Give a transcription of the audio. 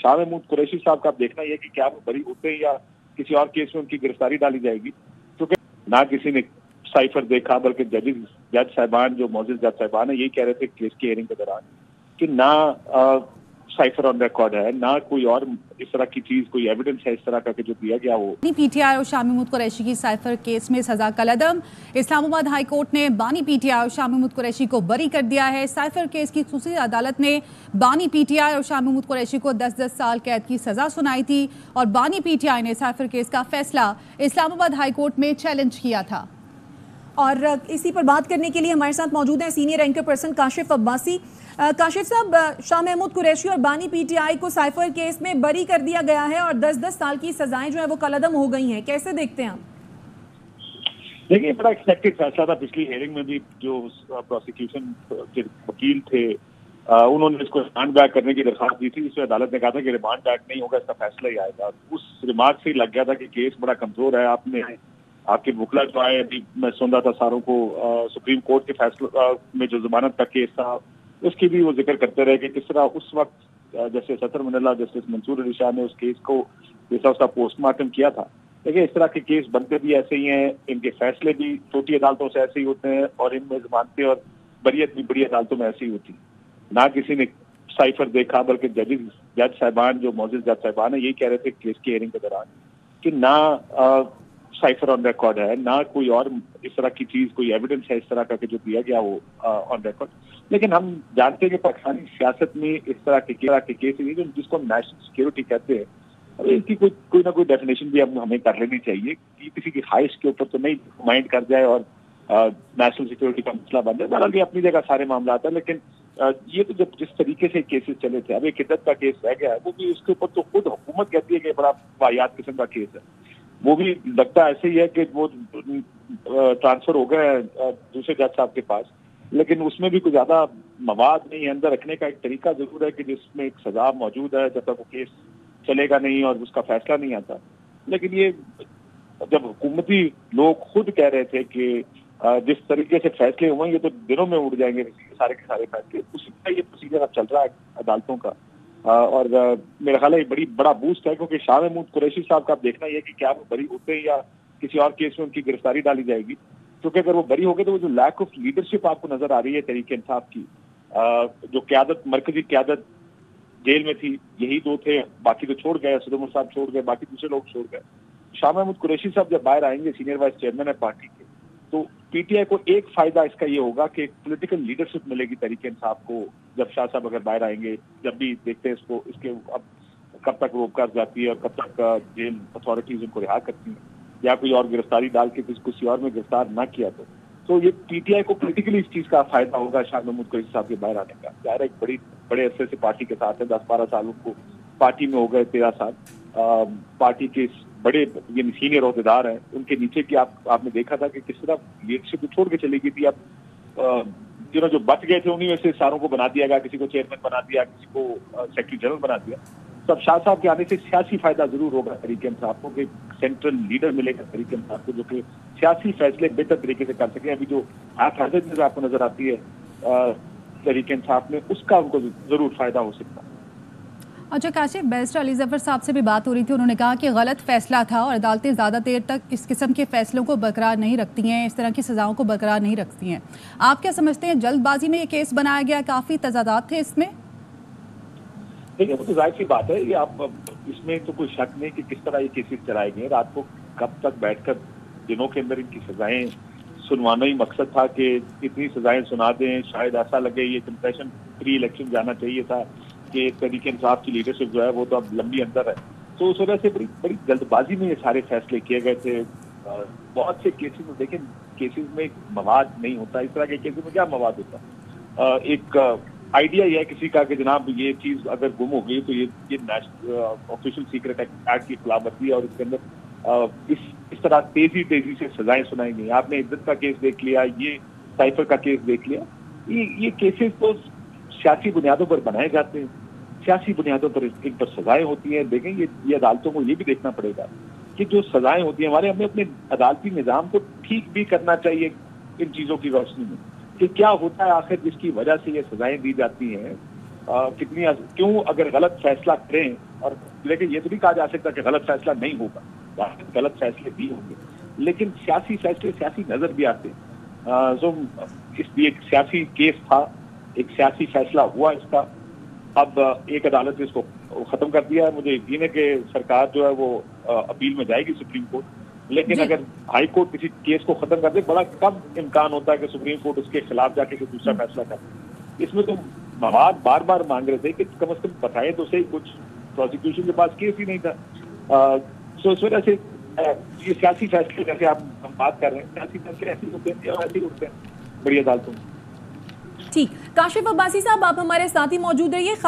शाह महमूद कुरैशी साहब का अब देखना यह कि क्या वो बरी होते हैं या किसी और केस में उनकी गिरफ्तारी डाली जाएगी, क्योंकि ना किसी ने साइफर देखा, बल्कि जज साहबान जो मौजूद जज साहबान है यही कह रहे थे केस की हियरिंग के दौरान कि ना साइफर ऑन रिकॉर्ड है, ना कोई और इस तरह की चीज, कोई एविडेंस है इस तरह का कि जो दिया गया हो। पीटीआई और शाह महमूद कुरैशी की साइफर केस में सजा कलअदम। इस्लामाबाद हाई कोर्ट ने बानी पीटीआई और शाह महमूद कुरैशी को बरी कर दिया है। साइफर केस की खुसूसी अदालत ने बानी पीटीआई और शाह महमूद कुरैशी को 10-10 साल कैद की सजा सुनाई थी और बानी पीटीआई ने साइफर केस का फैसला इस्लामाबाद हाई कोर्ट में चैलेंज किया था। और इसी पर बात करने के लिए हमारे साथ मौजूद हैं senior anchor person Kashif Abbasi. Kashif साहब, शाह महमूद कुरैशी और बानी पीटीआई को साइफर केस में बरी कर दिया गया है और 10-10 साल की सजाएं जो है वो कलअदम हो गई हैं, कैसे देखते हैं आप? देखिए, बड़ा एक्सपेक्टेड फैसला था। पिछली हियरिंग में भी जो प्रोसिक्यूशन के वकील थे उन्होंने इसको रिमांड बैक करने की दरखास्त दी थी, इसमें अदालत ने कहा था कि रिमांड बैक नहीं होगा, इसका फैसला ही आएगा। उस रिमार्क से ही लग गया था कि केस बड़ा कमजोर है। आपके वकला जो आए, अभी मैं सुन रहा था सारों को, सुप्रीम कोर्ट के फैसले में जो जमानत का केस था उसकी भी वो जिक्र करते रहे कि किस तरह उस वक्त जैसे सदर मंडला जस्टिस मंसूर अली शाह ने उस केस को जैसा उसका पोस्टमार्टम किया था। देखिए, इस तरह के केस बनते भी ऐसे ही हैं, इनके फैसले भी छोटी अदालतों से ऐसे ही होते हैं और इनमें जमानतें और बरियत भी बड़ी अदालतों में ऐसी ही होती। ना किसी ने साइफर देखा, बल्कि जज साहबान जो मौजूद जज साहबान है यही कह रहे थे केस की हियरिंग के दौरान कि ना साइफर ऑन रिकॉर्ड है, ना कोई और इस तरह की चीज, कोई एविडेंस है इस तरह का कि जो दिया गया हो ऑन रिकॉर्ड। लेकिन हम जानते हैं कि पाकिस्तानी सियासत में इस तरह के केस जिसको हम नेशनल सिक्योरिटी कहते हैं, अब इनकी कोई ना कोई डेफिनेशन भी हमें कर लेनी चाहिए कि किसी की ख्वाहिश के ऊपर तो नहीं माइंड कर जाए और नेशनल सिक्योरिटी का मसला बन जाए। बहरहाल ये अपनी जगह सारे मामला है, लेकिन ये तो जब जिस तरीके से केसेस चले थे, अब एक इद्दत का केस रह गया है, वो भी उसके ऊपर तो खुद हुकूमत कहती है कि बड़ा वाहियात किस्म का केस है। वो भी लगता ऐसे ही है कि वो ट्रांसफर हो गए दूसरे जज साहब के पास, लेकिन उसमें भी कोई ज्यादा मवाद नहीं है। अंदर रखने का एक तरीका जरूर है कि जिसमें एक सजा मौजूद है जब तक वो केस चलेगा नहीं और उसका फैसला नहीं आता। लेकिन ये जब हुकूमती लोग खुद कह रहे थे कि जिस तरीके से फैसले हुए ये तो दिनों में उड़ जाएंगे सारे के सारे फैसले, उसी का ये प्रोसीजर अब चल रहा है अदालतों का। और मेरा ख्याल है बड़ा बूस्ट है, क्योंकि शाह महमूद कुरैशी साहब का अब देखना यह कि क्या वो बरी होते हैं या किसी और केस में उनकी गिरफ्तारी डाली जाएगी। क्योंकि अगर वो बरी हो गए तो वो जो लैक ऑफ लीडरशिप आपको नजर आ रही है तहरीक इंसाफ की, जो क्यादत, मरकजी क्यादत जेल में थी, यही दो थे, बाकी तो छोड़ गए, सदर साहब छोड़ गए, बाकी दूसरे लोग छोड़ गए। शाह महमूद कुरैशी साहब जब बाहर आएंगे, सीनियर वाइस चेयरमैन है पार्टी के, तो पीटीआई को एक फायदा इसका ये होगा कि पॉलिटिकल लीडरशिप मिलेगी तहरीक इंसाफ को। जब शाह साहब अगर बाहर आएंगे, जब भी देखते हैं इसको, इसके अब कब तक रोककर जाती है और कब तक जेल अथॉरिटीज उनको रिहा करती हैं या कोई और गिरफ्तारी डाल के किसी और में गिरफ्तार ना किया तो ये पीटीआई को पॉलिटिकली इस चीज का फायदा होगा शाह महमूद कुरैशी साहब के बाहर आने का। जाहिर है एक बड़े अरसे से पार्टी के साथ है, 10-12 साल उनको पार्टी में हो गए, 13 साल पार्टी के बड़े ये सीनियर अहदेदार हैं, उनके नीचे की आपने देखा था कि किस तरह लीडरशिप को छोड़ के चली गई थी। अब जो बच गए थे उन्हीं में से सारों को बना दिया गया, किसी को चेयरमैन बना दिया, किसी को सेक्रेटरी जनरल बना दिया। तो अब शाह साहब के आने से सियासी फायदा जरूर होगा तहरीक इंसाफ को, कि सेंट्रल लीडर मिलेगा तहरीक इंसाफ को जो कि सियासी फैसले बेहतर तरीके से कर सके। अभी जो हाफिज़त आपको नजर आती है तहरीक इंसाफ में, उसका उनको जरूर फायदा हो सकता है। अच्छा काशिफ, बैरिस्टर अली जफर साहब से भी बात हो रही थी, उन्होंने कहा कि गलत फैसला था और अदालतें ज़्यादा देर तक इस किस्म के फैसलों को बरकरार नहीं रखती हैं, इस तरह की सजाओं को बरकरार नहीं रखती हैं। आप क्या समझते हैं, जल्दबाजी में ये केस बनाया गया, काफ़ी तजादात थे इसमें? देखिए, वो तो जाहिर सी बात है, ये आप इसमें तो कोई शक नहीं कि किस तरह ये केसेस चलाए गए। रात को कब तक बैठकर दिनों के अंदर इनकी सजाएं सुनवाना ही मकसद था कि इतनी सजाएं सुना दें, शायद ऐसा लगे ये कंप्रेशन प्री इलेक्शन जाना चाहिए था कि तहरीक इंसाफ की लीडरशिप जो है वो तो अब लंबी अंदर है। तो उस वजह से बड़ी जल्दबाजी में ये सारे फैसले किए गए थे। बहुत से केसेस में देखें, केसेस में मवाद नहीं होता, इस तरह के केसेस में क्या मवाद होता, एक आइडिया यह है किसी का कि जनाब ये चीज अगर गुम हो गई तो ये ऑफिशियल सीक्रेट एक्ट की खिलाफवर्जी है और इसके अंदर इस तरह तेजी से सजाएं सुनाई गई। आपने इद्दत का केस देख लिया, ये साइफर का केस देख लिया, ये केसेस तो सियासी बुनियादों पर बनाए जाते हैं, सियासी बुनियादों पर इन पर सजाएं होती हैं। देखें, ये अदालतों को ये भी देखना पड़ेगा कि जो सजाएं होती हैं हमें अपने अदालती निजाम को ठीक भी करना चाहिए इन चीजों की रोशनी में, कि क्या होता है आखिर जिसकी वजह से ये सजाएं दी जाती हैं। क्यों अगर गलत फैसला करें, और लेकिन ये तो नहीं कहा जा सकता कि गलत फैसला नहीं होगा, गलत फैसले भी होंगे, लेकिन सियासी फैसले सियासी नजर भी आते हैं। तो इसलिए एक सियासी केस था, एक सियासी फैसला हुआ इसका, अब एक अदालत ने इसको खत्म कर दिया है। मुझे यकीन है कि सरकार जो है वो अपील में जाएगी सुप्रीम कोर्ट, लेकिन अगर हाई कोर्ट किसी केस को खत्म कर दे, बड़ा कम इम्कान होता है कि सुप्रीम कोर्ट उसके खिलाफ जाके कोई दूसरा फैसला करे। इसमें तो मवाद बार बार मांग रहे थे कि कम से कम बताए तो सही, कुछ प्रोसिक्यूशन के पास केस ही नहीं था। सो इस वजह से ये सियासी फैसले, जैसे हम बात कर रहे हैं, सियासी फैसले ऐसे होते हैं या ऐसे होते हैं बड़ी अदालतों में। ठीक, काशिफ अब्बासी साहब आप हमारे साथ ही मौजूद रहिए।